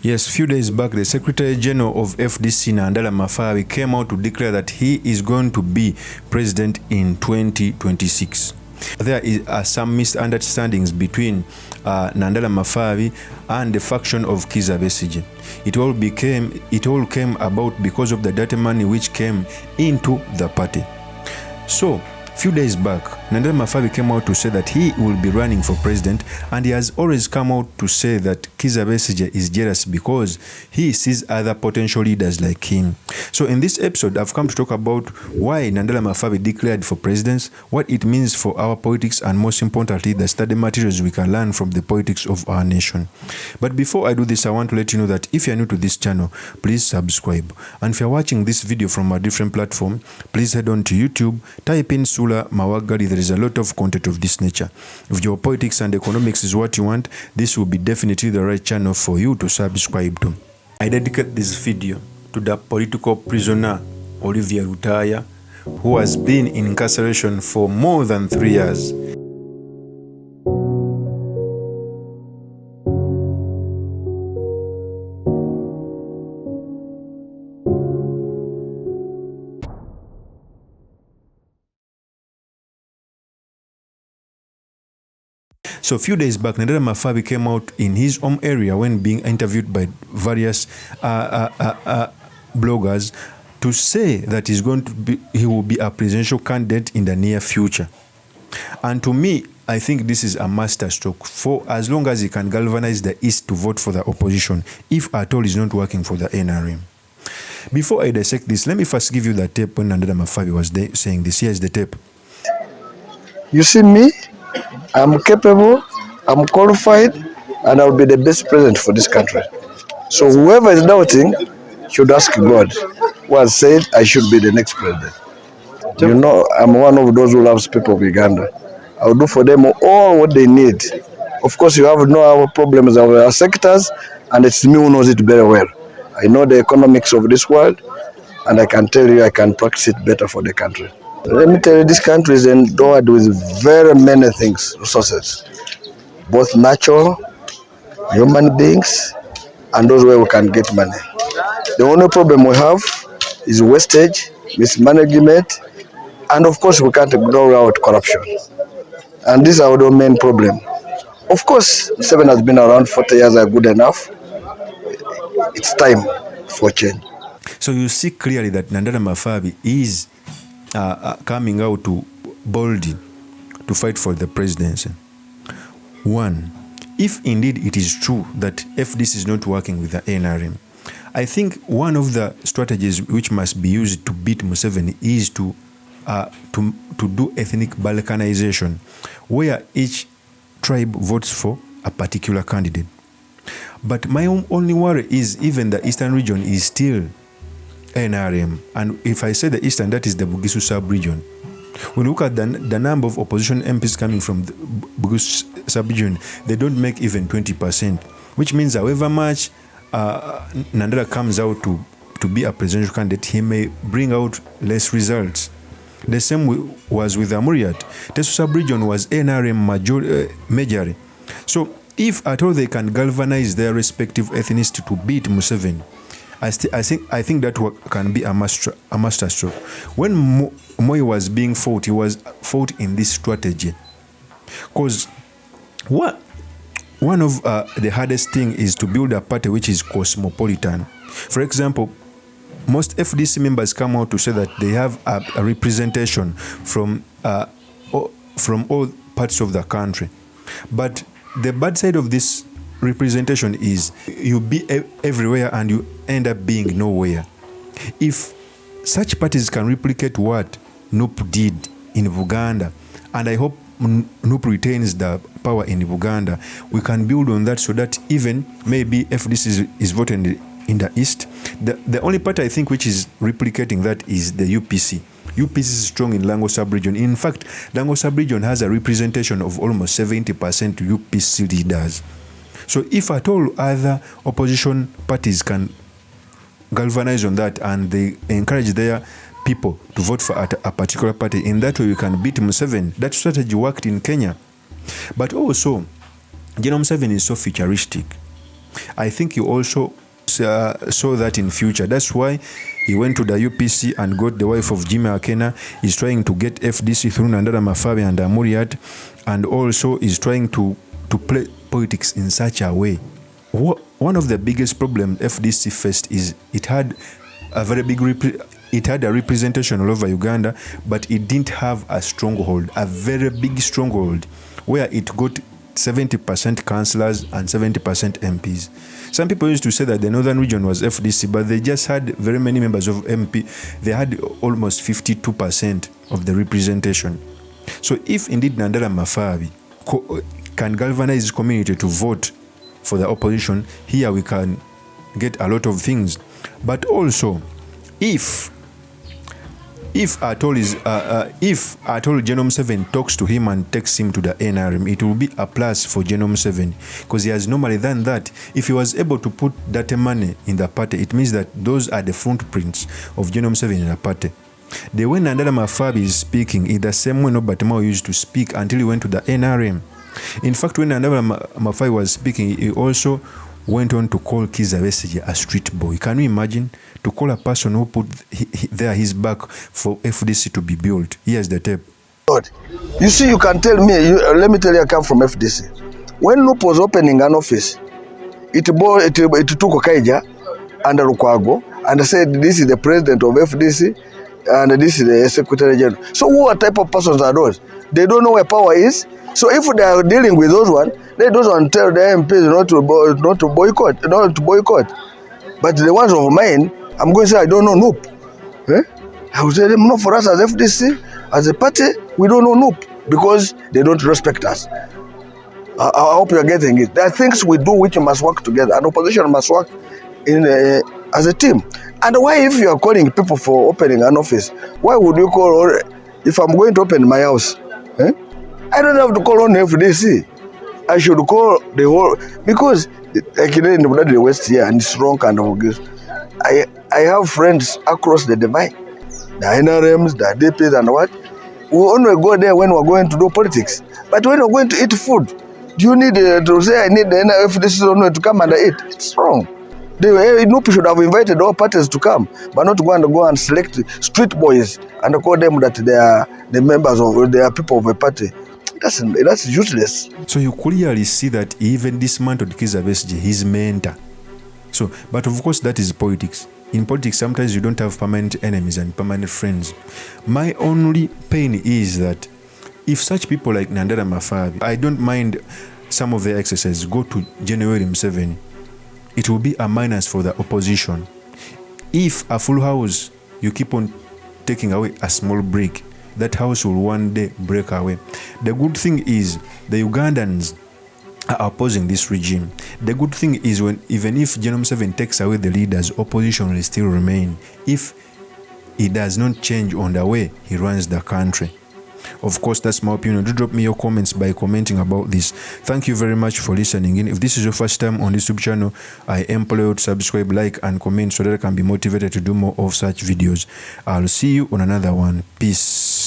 Yes, few days back, the Secretary General of FDC, NANDALA MAFABI, came out to declare that he is going to be president in 2026. There are some misunderstandings between NANDALA MAFABI and the faction of Kizza Besigye. It all came about because of the dirty money which came into the party. So, few days back, NANDALA MAFABI came out to say that he will be running for president, and he has always come out to say that Kizza Besigye is jealous because he sees other potential leaders like him. So in this episode, I've come to talk about why NANDALA MAFABI declared for president, what it means for our politics, and most importantly, the study materials we can learn from the politics of our nation. But before I do this, I want to let you know that if you're new to this channel, please subscribe. And if you're watching this video from a different platform, please head on to YouTube, type in Sula Mawagali. There is a lot of content of this nature. If your politics and economics is what you want, this will be definitely the right channel for you to subscribe to. I dedicate this video to the political prisoner Olivier Rutaya, who has been in incarceration for more than 3 years. So a few days back, NANDALA MAFABI came out in his home area when being interviewed by various bloggers to say that he will be a presidential candidate in the near future. And to me, I think this is a masterstroke for as long as he can galvanize the East to vote for the opposition, if at all is not working for the NRM. Before I dissect this, let me first give you the tape when NANDALA MAFABI was saying this. Here's the tape. You see me? I'm capable, I'm qualified, and I'll be the best president for this country. So whoever is doubting should ask God, who has said I should be the next president. You know, I'm one of those who loves people of Uganda. I'll do for them all what they need. Of course, you have no our problems of our sectors, and it's me who knows it very well. I know the economics of this world, and I can tell you I can practice it better for the country. Let me tell you, this country is endowed with very many things, resources, both natural, human beings, and those where we can get money. The only problem we have is wastage, mismanagement, and of course we can't ignore out corruption. And these are the main problem. Of course, 7 has been around 40 years are good enough. It's time for change. So you see clearly that NANDALA MAFABI is coming out to boldly to fight for the presidency. One, if indeed it is true that FDC is not working with the NRM, I think one of the strategies which must be used to beat Museveni is to do ethnic balkanization, where each tribe votes for a particular candidate. But my only worry is even the eastern region is still NRM, and if I say the eastern, that is the Bugisu sub-region. When you look at the number of opposition MPs coming from the Bugisu sub-region, they don't make even 20%, which means however much NANDALA comes out to be a presidential candidate, he may bring out less results. The same was with Amuriat. Teso sub-region was NRM majority. So if at all they can galvanize their respective ethnicities to beat Museveni, I think that can be a masterstroke. When Moi was being fought, he was fought in this strategy. Because one of the hardest thing is to build a party which is cosmopolitan. For example, most FDC members come out to say that they have a representation from all parts of the country. But the bad side of this representation is you be everywhere and you end up being nowhere. If such parties can replicate what NUP did in Uganda, and I hope NUP retains the power in Uganda, we can build on that so that even maybe FDC is voted in the East. The only party I think which is replicating that is the UPC. UPC is strong in Lango sub-region. In fact, Lango sub-region has a representation of almost 70% UPC leaders. So if at all other opposition parties can galvanize on that and they encourage their people to vote for a particular party, in that way you can beat Museveni. That strategy worked in Kenya. But also, General Museveni is so futuristic. I think he also saw that in future. That's why he went to the UPC and got the wife of Jimmy Akena. He's trying to get FDC through NANDALA MAFABI and Amuriat, and also is trying to play politics in such a way. One of the biggest problems FDC faced is it had a very big representation all over Uganda, but it didn't have a stronghold, a very big stronghold, where it got 70% councillors and 70% MPs. Some people used to say that the northern region was FDC, but they just had very many members of MP. They had almost 52% of the representation. So if indeed NANDALA MAFABI can galvanize his community to vote for the opposition, here we can get a lot of things. But also, if at all Genome 7 talks to him and takes him to the NRM, it will be a plus for Genome 7, because he has normally done that. If he was able to put that money in the party, it means that those are the footprints of Genome 7 in the party. The way NANDALA MAFABI is speaking is the same way Norbert Mao used to speak until he went to the NRM. In fact, when NANDALA MAFABI was speaking, he also went on to call Kizza Besigye a street boy. Can you imagine? To call a person who put there his back for FDC to be built. Here's the tape. You see, you can tell me, let me tell you, I come from FDC. When Loop was opening an office, it took Okaija and Lukwago and said, this is the president of FDC and this is the secretary general. So what type of persons are those? They don't know where power is. So if they are dealing with those ones, let those ones tell the MPs not to boycott. But the ones of mine, I'm going to say I don't know Noop. I will tell them, no, for us as FDC, as a party, we don't know Noop because they don't respect us. I hope you're getting it. There are things we do which must work together, and opposition must work as a team. And why, if you are calling people for opening an office, why would you call, if I'm going to open my house, I don't have to call on FDC. I should call the whole, because like in the West here, and it's wrong kind of this. I have friends across the divide, the NRMs, the DPs, and what. We only go there when we're going to do politics. But when we're going to eat food, do you need to say I need the NFDC to come and eat? It's wrong. NUP should have invited all parties to come, but not go and select street boys and call them that they are the members of, they are people of a party. That's useless. So you clearly see that he even dismantled Kizza Besigye, his mentor. So, but of course that is politics. In politics, sometimes you don't have permanent enemies and permanent friends. My only pain is that if such people like NANDALA MAFABI, I don't mind some of their exercises, go to January 7, it will be a minus for the opposition. If a full house, you keep on taking away a small break, that house will one day break away. The good thing is the Ugandans are opposing this regime. The good thing is even if Genome 7 takes away the leaders, opposition will still remain if he does not change on the way he runs the country. Of course, that's my opinion. Do drop me your comments by commenting about this. Thank you very much for listening in. If this is your first time on this YouTube channel, I implore you to subscribe, like, and comment so that I can be motivated to do more of such videos. I'll see you on another one. Peace.